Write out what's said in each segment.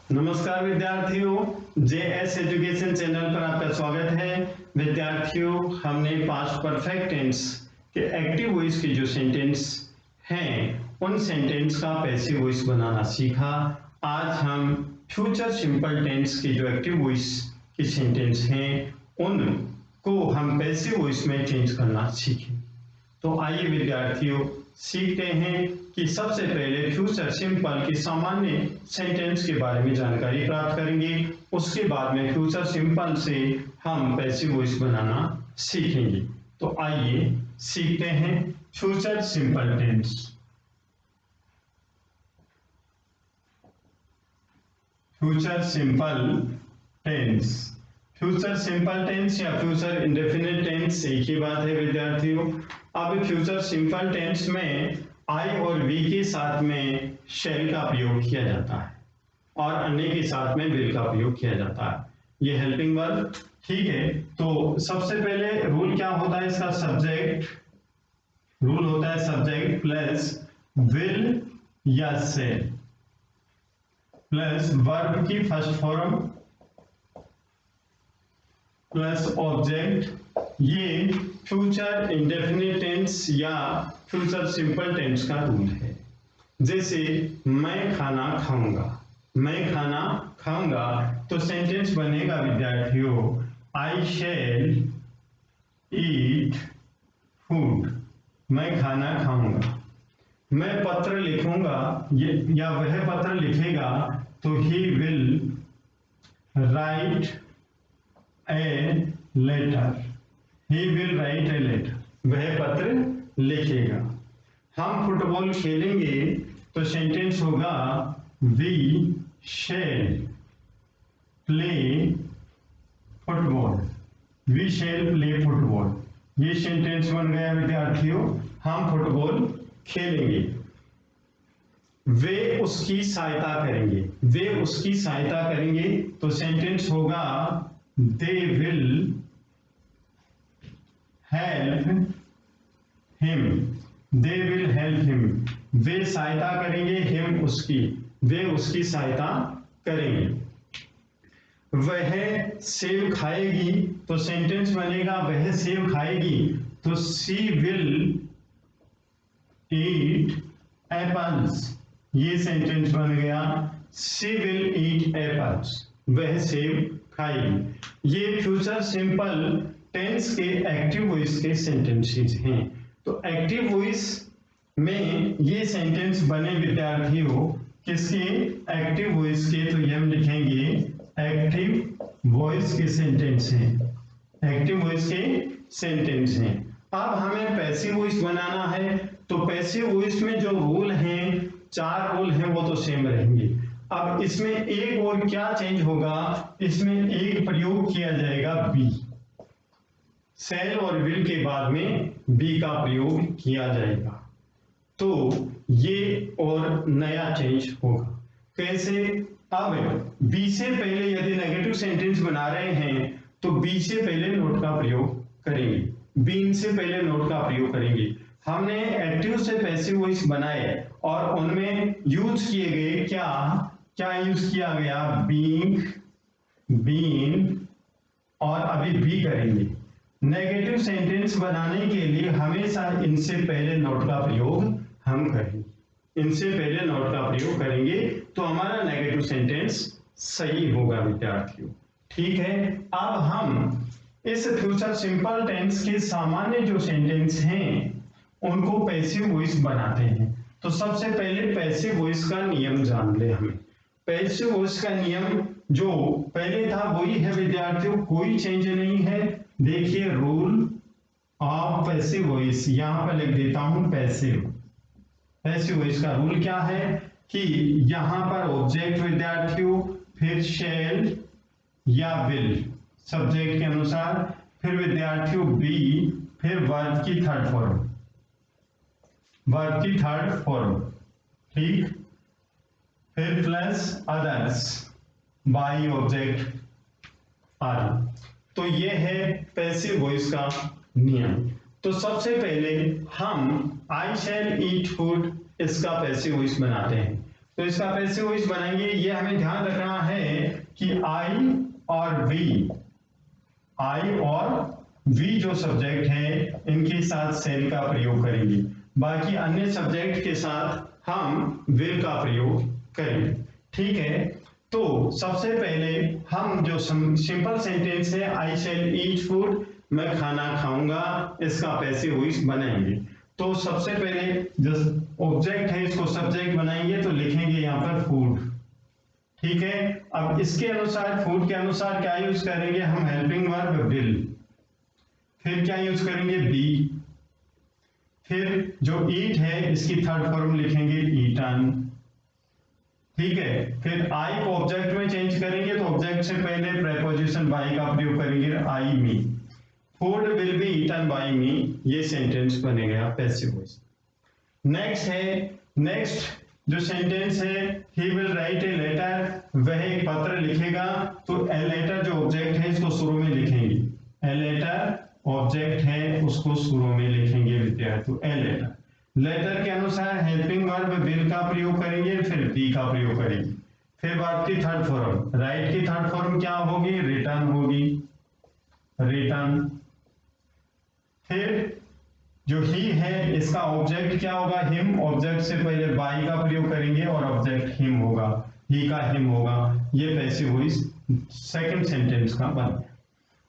नमस्कार विद्यार्थियों, JS education channel पर आपका स्वागत है। विद्यार्थियों, हमने पास्ट परफेक्ट टेंस के एक्टिव वॉइस के जो सेंटेंस हैं उन सेंटेंस का पैसिव वॉइस बनाना सीखा। आज हम फ्यूचर सिंपल टेंस के जो एक्टिव वॉइस के सेंटेंस हैं उनको हम पैसिव वॉइस में चेंज करना सीखें। तो आइए विद्यार्थियों सीखते हैं कि सबसे पहले फ्यूचर सिंपल के सामान्य सेंटेंस के बारे में जानकारी प्राप्त करेंगे। उसके बाद में फ्यूचर सिंपल से हम पैसिव वॉइस बनाना सीखेंगे। तो आइए सीखते हैं future simple tense. Future simple tense, future simple tense या फ्यूचर इंडेफिनिट टेंस एक ही बात है विद्यार्थियों। अब फ्यूचर सिंपल टेंस में आई और वी के साथ में शैल का प्रयोग किया जाता है और अन्य के साथ में विल का प्रयोग किया जाता है। ये हेल्पिंग वर्ब, ठीक है। तो सबसे पहले रूल क्या होता है इसका? सब्जेक्ट रूल होता है सब्जेक्ट प्लस विल या शैल प्लस वर्ब की फर्स्ट फॉर्म प्लस ऑब्जेक्ट। ये फ्यूचर इंडेफिनिट टेंस या फ्यूचर सिंपल टेंस का रूल है। जैसे मैं खाना खाऊंगा, मैं खाना खाऊंगा, तो सेंटेंस बनेगा विद्यार्थियों आई शैल ईट फूड, मैं खाना खाऊंगा। मैं पत्र लिखूंगा या वह पत्र लिखेगा, तो he will write a letter, he will write a letter, वह पत्र लिखेगा। हम फुटबॉल खेलेंगे, तो सेंटेंस होगा we shall play football, we shall play football. ये सेंटेंस बन गया विद्यार्थियों, हम फुटबॉल खेलेंगे। वे उसकी सहायता करेंगे, वे उसकी सहायता करेंगे, तो सेंटेंस होगा they will help him, they will help him, वे सहायता करेंगे, हिम उसकी, वे उसकी सहायता करेंगे। वह सेब खाएगी, तो सेंटेंस बनेगा वह सेब खाएगी, तो शी विल ईट एप्पल्स। ये सेंटेंस बन गया शी विल ईट एप्पल्स, वह सेब खाएगी। ये फ्यूचर सिंपल टेंस के एक्टिव वॉइस के सेंटेंसेस हैं। तो एक्टिव वॉइस में ये सेंटेंस बने विद्यार्थियों किसके? एक्टिव वॉइस के। तो ये हम लिखेंगे एक्टिव वॉइस के सेंटेंस हैं, एक्टिव वॉइस के सेंटेंस हैं। अब हमें पैसिव वॉइस बनाना है, तो पैसिव वॉइस में जो रूल हैं, 4 रूल हैं, वो तो सेम रहेंगे। अब इसमें एक और क्या चेंज होगा, इसमें एक प्रयोग किया जाएगा बी, शैल और विल के बाद में बी का प्रयोग किया जाएगा। तो ये और नया चेंज होगा। कैसे? अब बी से पहले यदि नेगेटिव सेंटेंस बना रहे हैं, तो बी से पहले नोट का प्रयोग करेंगे, बीन से पहले नोट का प्रयोग करेंगे। हमने एक्टिव से पैसिव वॉइस बनाए और उनमें यूज किए गए क्या क्या यूज किया गया? बीइंग, बीन और अभी बी करेंगे। नेगेटिव सेंटेंस बनाने के लिए हमेशा इनसे पहले नोट का प्रयोग हम करेंगे, इनसे पहले नोट का प्रयोग करेंगे, तो हमारा नेगेटिव सेंटेंस सही होगा विद्यार्थियों। ठीक है। अब हम इस फ्यूचर सिंपल टेंस के सामान्य जो सेंटेंस हैं उनको पैसिव वॉइस बनाते हैं। तो सबसे पहले पैसिव वॉइस का नियम जान ले। हमें पैसिव वॉइस का नियम जो पहले था वही है विद्यार्थियों, कोई चेंज नहीं है। देखिए रूल ऑफ पैसिव वॉइस, यहां पर लिख देता हूं पैसिव। पैसिव वॉइस का रूल क्या है कि यहां पर ऑब्जेक्ट विद्यार्थियों, फिर शैल या विल सब्जेक्ट के अनुसार, फिर विद्यार्थियों बी, फिर वर्ब की थर्ड फॉर्म, वर्ब की थर्ड फॉर्म, ठीक, फिर plus others by object R. तो ये है पैसिव वॉइस का नियम। तो सबसे पहले हम आई शैल ईट फूड इसका पैसिव वॉइस बनाते हैं। तो इसका पैसिव वॉइस बनाएंगे। ये हमें ध्यान रखना है कि आई और वी जो सब्जेक्ट है इनके साथ सेल का प्रयोग करेंगे, बाकी अन्य सब्जेक्ट के साथ हम विल का प्रयोग करेंगे। ठीक है, तो सबसे पहले हम जो सिंपल सेंटेंस है आई शैल ईट फूड, मैं खाना खाऊंगा, इसका पैसिव वॉइस बनाएंगे। तो सबसे पहले जो ऑब्जेक्ट है इसको सब्जेक्ट बनाएंगे, तो लिखेंगे यहाँ पर फूड। ठीक है, अब इसके अनुसार फूड के अनुसार क्या यूज करेंगे हम, हेल्पिंग वर्ब विल, फिर क्या यूज करेंगे बी, फिर जो ईट है इसकी थर्ड फॉर्म लिखेंगे ईटन। ठीक है, फिर आई को ऑब्जेक्ट में चेंज करेंगे, तो ऑब्जेक्ट से पहले प्रेपोजिशन बाई का प्रयोग करेंगे, I me, food will be eaten by me, ये सेंटेंस बनेगा पैसिव वॉइस। नेक्स्ट जो सेंटेंस है, he will write a letter, वह एक पत्र लिखेगा, तो ए लेटर जो ऑब्जेक्ट है इसको शुरू में लिखेंगे, ए लेटर ऑब्जेक्ट है उसको शुरू में लिखेंगे विद्यार्थी, ए लेटर। लेटर के अनुसार हेल्पिंग वर्ब विल का प्रयोग करेंगे, फिर बी का प्रयोग करेंगे, फिर बात की थर्ड फॉर्म, राइट की थर्ड फॉर्म क्या होगी, रिटर्न होगी, रिटर्न। फिर जो ही है इसका ऑब्जेक्ट क्या होगा, हिम, ऑब्जेक्ट से पहले बाई का प्रयोग करेंगे और ऑब्जेक्ट हिम होगा, ही का हिम होगा, ये पैसिव वॉइस सेकंड सेंटेंस का बन।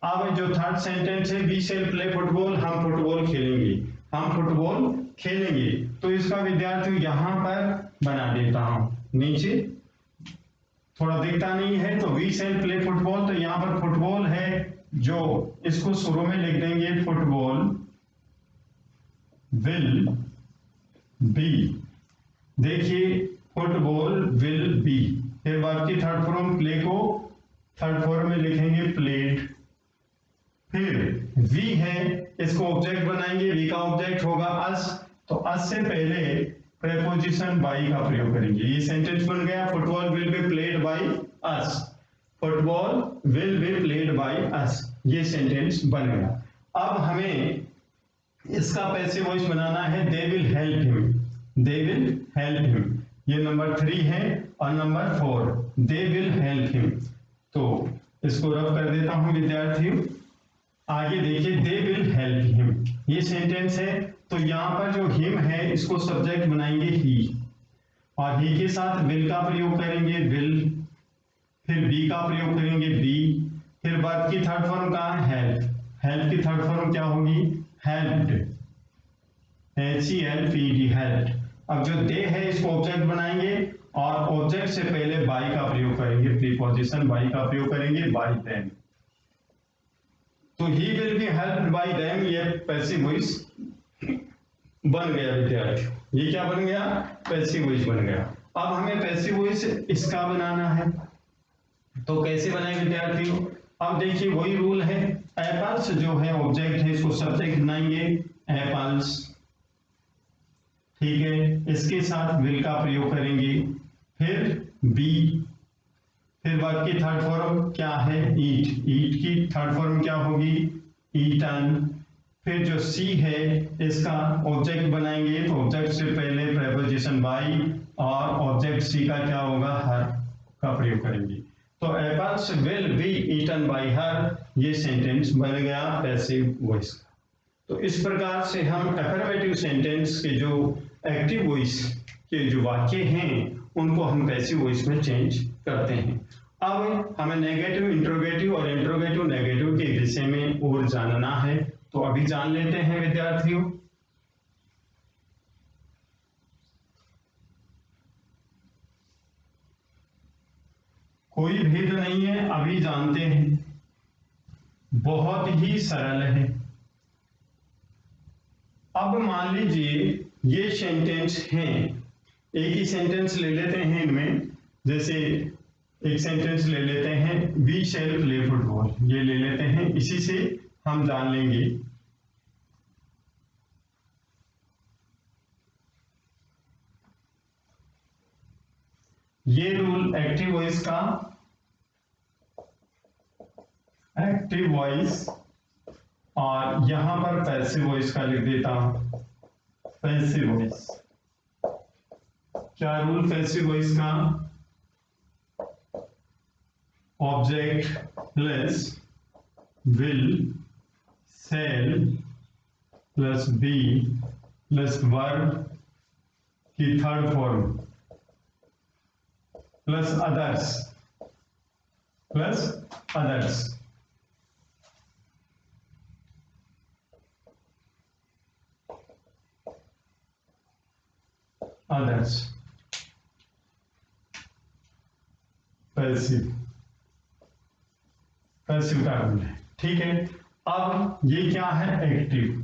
अब जो थर्ड सेंटेंस है, वी शैल प्ले फुटबॉल, हम फुटबॉल खेलेंगे, तो इसका विद्यार्थी यहां पर बना देता हूं, नीचे थोड़ा दिखता नहीं है, तो वी शैल प्ले फुटबॉल, तो यहां पर फुटबॉल है जो इसको शुरू में लिख देंगे, फुटबॉल विल बी, देखिए फुटबॉल विल बी, फिर बात की थर्ड फॉर्म प्ले को थर्ड फॉर्म में लिखेंगे प्लेड, फिर वी है इसको ऑब्जेक्ट बनाएंगे, वी का ऑब्जेक्ट होगा अस, तो अस से पहले प्रेपोजिशन बाई का प्रयोग करेंगे, ये सेंटेंस बन गया, football will be played by us, football will be played by us, ये सेंटेंस बन गया। अब हमें इसका पैसिव वॉइस बनाना है, दे विल हेल्प हिम, ये नंबर 3 है, और number 4 they will help him, तो इसको रफ कर देता हूं विद्यार्थियों। आगे देखिए, दे विल हेल्प हिम, ये सेंटेंस है, तो यहां पर जो हिम है इसको सब्जेक्ट बनाएंगे ही, और ही के साथ विल का प्रयोग करेंगे विल, फिर बी का प्रयोग करेंगे बी, फिर बात की थर्ड फॉर्म कहा हेल्प, हेल्प की थर्ड फॉर्म क्या होगी, हेल्प्ड, HELPED, हेल्प्ड। अब जो दे है इसको ऑब्जेक्ट बनाएंगे और ऑब्जेक्ट से पहले बाई का प्रयोग करेंगे, प्रीपोजिशन बाई का प्रयोग करेंगे, बाई देम, तो he will be helped by them, ये पैसिव वॉइस बन गया विद्यार्थी, ये क्या बन गया, पैसिव वॉइस बन गया। अब हमें पैसिव वॉइस इसका बनाना है, तो कैसे बनाए विद्यार्थियों, अब देखिए वही रूल है, एप्पल्स जो है ऑब्जेक्ट है इसको सब्जेक्ट बनाएंगे, एप्पल्स, ठीक है, इसके साथ विल का प्रयोग करेंगे, फिर बी, फिर बात की थर्ड फॉर्म क्या है, ईट, ईट की थर्ड फॉर्म क्या होगी, ईटन, फिर जो सी है इसका ऑब्जेक्ट बनाएंगे, तो ऑब्जेक्ट से पहले प्रेपोजिशन बाई और ऑब्जेक्ट सी का क्या होगा, हर का प्रयोग करेंगे, तो apples will be eaten by her, ये सेंटेंस बन गया पैसिव वॉइस का। तो इस प्रकार से हम अफर्मेटिव सेंटेंस के जो एक्टिव वॉइस के जो वाक्य हैं उनको हम पैसिव वॉइस में चेंज करते हैं। अब हमें नेगेटिव इंट्रोगेटिव और इंट्रोगेटिव नेगेटिव के विषय में और जानना है, तो अभी जान लेते हैं विद्यार्थियों। कोई भेद नहीं है, अभी जानते हैं, बहुत ही सरल है। अब मान लीजिए ये सेंटेंस हैं, एक ही सेंटेंस ले लेते हैं इनमें, जैसे एक सेंटेंस ले लेते हैं, वी शैल प्ले फुटबॉल, ये ले लेते हैं, इसी से हम जान लेंगे ये रूल एक्टिव वॉइस का, एक्टिव वॉइस, और यहां पर पैसिव वॉइस का लिख देता हूं, पैसिव वॉइस। क्या रूल पैसिव वॉइस का? Object plus will shall plus be plus verb की third form plus others passive का रूल है। ठीक है, अब ये क्या है? Active.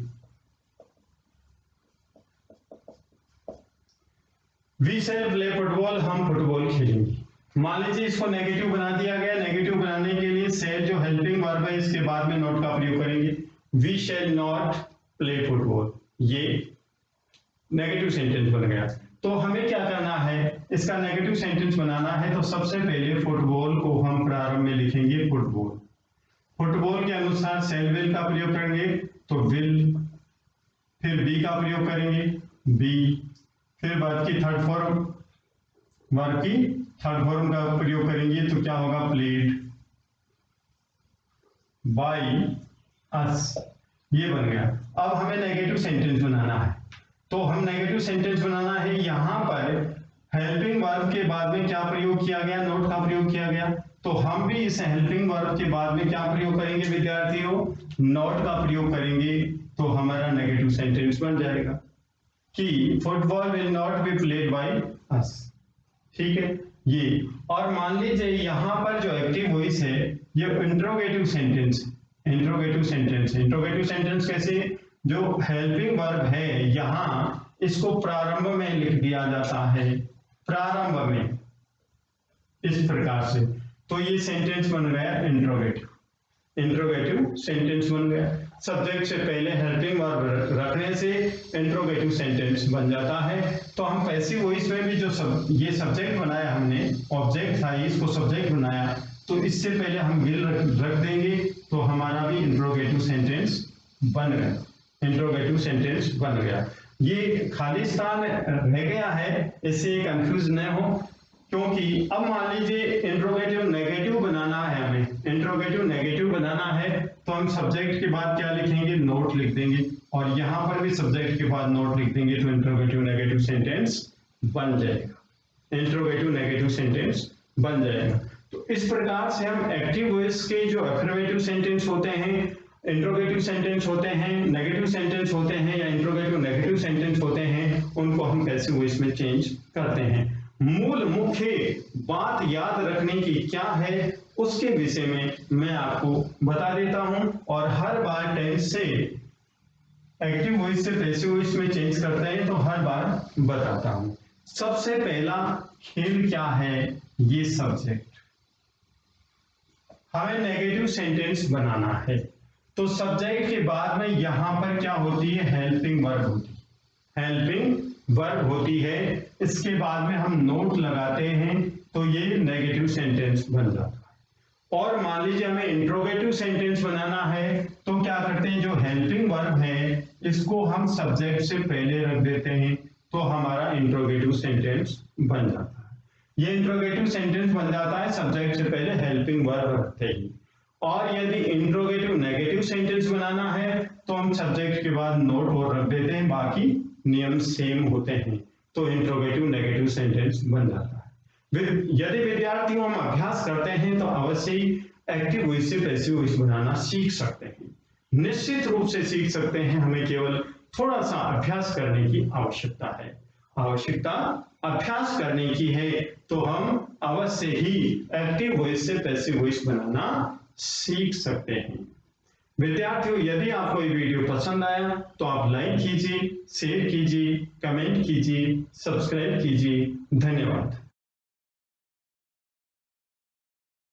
We shall play football, हम फुटबॉल खेलेंगे। मान लीजिए इसको नेगेटिव बना दिया गया। नेगेटिव बनाने के लिए शैल जो हेल्पिंग वर्ब है इसके बाद में नॉट का प्रयोग करेंगे। We shall not play football, ये नेगेटिव सेंटेंस बन गया। तो हमें क्या करना है? इसका नेगेटिव सेंटेंस बनाना है। तो सबसे पहले फुटबॉल को हम प्रारंभ में लिखेंगे फुटबॉल। फुटबॉल के अनुसार शैल विल का प्रयोग करेंगे तो विल, फिर बी का प्रयोग करेंगे बी, फिर वर्ब की थर्ड फॉर्म का प्रयोग करेंगे तो क्या होगा? प्लेड बाय अस, ये बन गया। अब हमें नेगेटिव सेंटेंस बनाना है। तो हम नेगेटिव सेंटेंस बनाना है, यहां पर हेल्पिंग वर्ब के बाद में क्या प्रयोग किया गया? नॉट का प्रयोग किया गया। तो हम भी इस हेल्पिंग वर्ब के बाद में क्या प्रयोग करेंगे विद्यार्थियों? नॉट का प्रयोग करेंगे। तो हमारा नेगेटिव सेंटेंस बन जाएगा कि football will not be played by us. ठीक है, ये। और मान लीजिए यहां पर जो एक्टिव वॉइस है ये इंट्रोगेटिव सेंटेंस कैसे? जो हेल्पिंग वर्ब है यहां इसको प्रारंभ में लिख दिया जाता है, प्रारंभ में, इस प्रकार से। तो ये सेंटेंस बन गया इंट्रोगेटिव सेंटेंस बन गया। सब्जेक्ट से पहले हेल्पिंग वर्ब रखने से इंट्रोगेटिव सेंटेंस बन जाता है। तो हम पैसिव वॉइस में भी जो ये सब्जेक्ट बनाया हमने, ऑब्जेक्ट था इसको सब्जेक्ट बनाया, तो इससे पहले हम विल रख देंगे तो हमारा भी इंट्रोगेटिव सेंटेंस बन गया। ये खाली स्थान रह गया है, इससे कंफ्यूज न हो, क्योंकि अब मान लीजिए इंट्रोगेटिव नेगेटिव बनाना है हमें, तो हम सब्जेक्ट के बाद क्या लिखेंगे? नोट लिख देंगे, और यहां पर भी सब्जेक्ट के बाद नोट लिख देंगे तो इंट्रोगेटिव नेगेटिव सेंटेंस बन जाएगा। तो इस प्रकार से हम एक्टिव वॉइस के जो अफर्मेटिव सेंटेंस होते हैं, इंट्रोगेटिव सेंटेंस होते हैं, नेगेटिव सेंटेंस होते हैं या इंट्रोगेटिव नेगेटिव सेंटेंस होते हैं, उनको हम पैसिव वॉइस में चेंज करते हैं। मूल मुख्य बात याद रखने की क्या है उसके विषय में मैं आपको बता देता हूं, और हर बार टेंस से एक्टिव वॉइस से पैसिव वॉइस में चेंज करते हैं तो हर बार बताता हूं। सबसे पहला खेल क्या है? ये सब्जेक्ट। हमें नेगेटिव सेंटेंस बनाना है तो सब्जेक्ट के बाद में यहां पर क्या होती है? हेल्पिंग वर्ब होती है। इसके बाद में हम नोट लगाते हैं तो ये नेगेटिव सेंटेंस बन जाता है। और मान लीजिए हमें इंट्रोगेटिव सेंटेंस बनाना है तो क्या करते हैं? जो हेल्पिंग वर्ब है इसको हम सब्जेक्ट से पहले रख देते हैं तो हमारा इंट्रोगेटिव सेंटेंस बन जाता है। ये इंट्रोगेटिव सेंटेंस बन जाता है सब्जेक्ट से पहले हेल्पिंग वर्ब रखते ही। और यदि इंट्रोगेटिव नेगेटिव सेंटेंस बनाना है तो हम सब्जेक्ट के बाद नोट और रख देते हैं, बाकी नियम सेम होते हैं, तो इंट्रोगेटिव नेगेटिव सेंटेंस बन जाता है। यदि विद्यार्थियों हम अभ्यास करते हैं तो अवश्य ही एक्टिव वॉइस से पैसिव वॉइस बनाना सीख सकते हैं, निश्चित रूप से सीख सकते हैं। हमें केवल थोड़ा सा अभ्यास करने की आवश्यकता है। अभ्यास करने की है तो हम अवश्य ही एक्टिव वॉइस से पैसिव वॉइस बनाना सीख सकते हैं। विद्यार्थियों, यदि आपको ये वीडियो पसंद आया तो आप लाइक कीजिए, शेयर कीजिए, कमेंट कीजिए, सब्सक्राइब कीजिए। धन्यवाद।